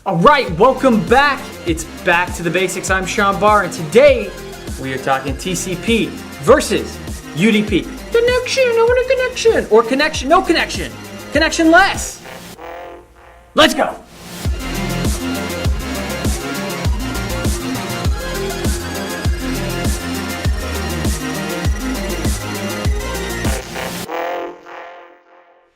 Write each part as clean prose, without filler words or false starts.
All right, welcome back. It's Back to the Basics. I'm Sean Barr, and today we are talking TCP versus UDP. Connection, I want a connection. Or connection, no connection. Connectionless. Let's go.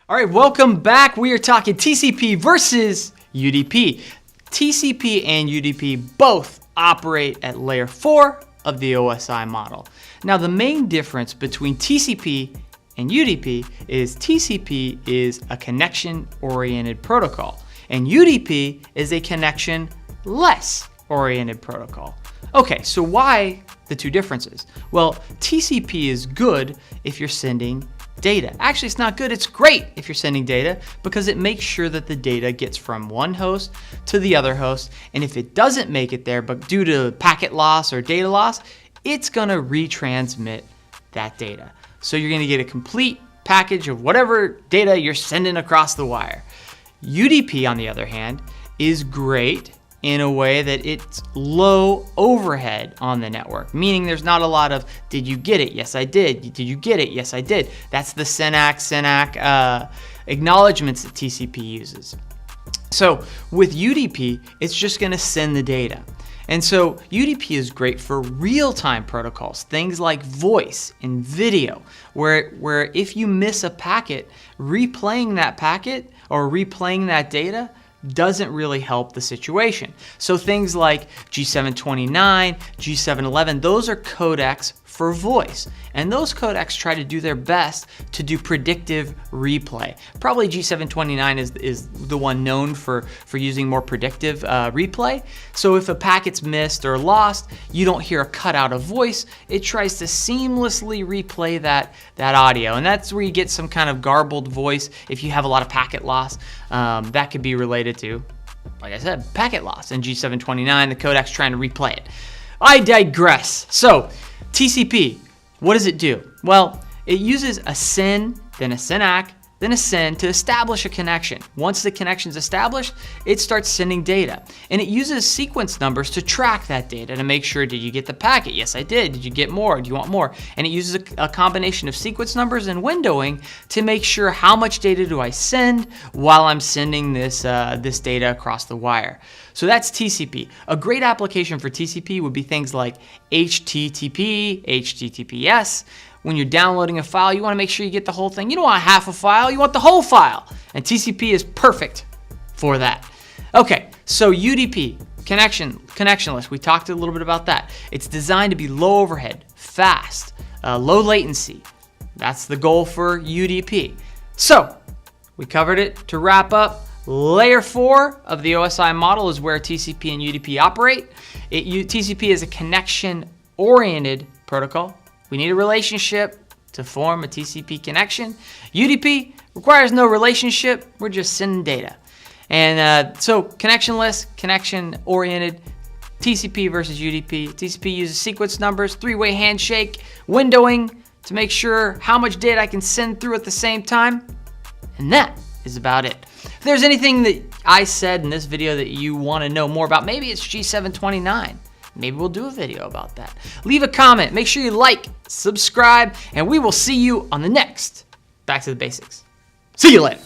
All right, welcome back. We are talking TCP versus UDP. TCP and UDP both operate at layer 4 of the OSI model. Now, the main difference between TCP and UDP is TCP is a connection-oriented protocol, and UDP is a connection-less oriented protocol. Okay, so why the two differences? Well, TCP is good if you're sending data. Actually, it's not good, it's great if you're sending data because it makes sure that the data gets from one host to the other host, and if it doesn't make it there, but due to packet loss or data loss, it's gonna retransmit that data. So you're gonna get a complete package of whatever data you're sending across the wire. UDP, on the other hand, is great in a way that it's low overhead on the network, meaning there's not a lot of, did you get it? Yes, I did. Did you get it? Yes, I did. That's the SYNAC acknowledgements that TCP uses. So with UDP, it's just gonna send the data. And so UDP is great for real-time protocols, things like voice and video, where if you miss a packet, replaying that packet or replaying that data doesn't really help the situation. So things like G729, G711, those are codecs for voice. And those codecs try to do their best to do predictive replay. Probably G729 is the one known for using more predictive replay. So if a packet's missed or lost, you don't hear a cutout of voice. It tries to seamlessly replay that audio. And that's where you get some kind of garbled voice if you have a lot of packet loss. That could be related to, like I said, packet loss. And G729, the codec's trying to replay it. I digress. So TCP, what does it do? Well, it uses a SYN, then a SYNAC, then a SYN to establish a connection. Once the connection's established, it starts sending data. And it uses sequence numbers to track that data to make sure, did you get the packet? Yes, I did. Did you get more? Do you want more? And it uses a combination of sequence numbers and windowing to make sure how much data do I send while I'm sending this data across the wire. So that's TCP. A great application for TCP would be things like HTTP, HTTPS. When you're downloading a file, you want to make sure you get the whole thing. You don't want half a file, you want the whole file. And TCP is perfect for that. Okay, so UDP, connectionless. We talked a little bit about that. It's designed to be low overhead, fast, low latency. That's the goal for UDP. So we covered it. To wrap up, layer 4 of the OSI model is where TCP and UDP operate. TCP is a connection-oriented protocol. We need a relationship to form a TCP connection. UDP requires no relationship. We're just sending data. And so connectionless, connection-oriented, TCP versus UDP. TCP uses sequence numbers, three-way handshake, windowing to make sure how much data I can send through at the same time. And that is about it. If there's anything that I said in this video that you want to know more about, maybe it's G729. Maybe we'll do a video about that. Leave a comment, make sure you like, subscribe, and we will see you on the next Back to the Basics. See you later.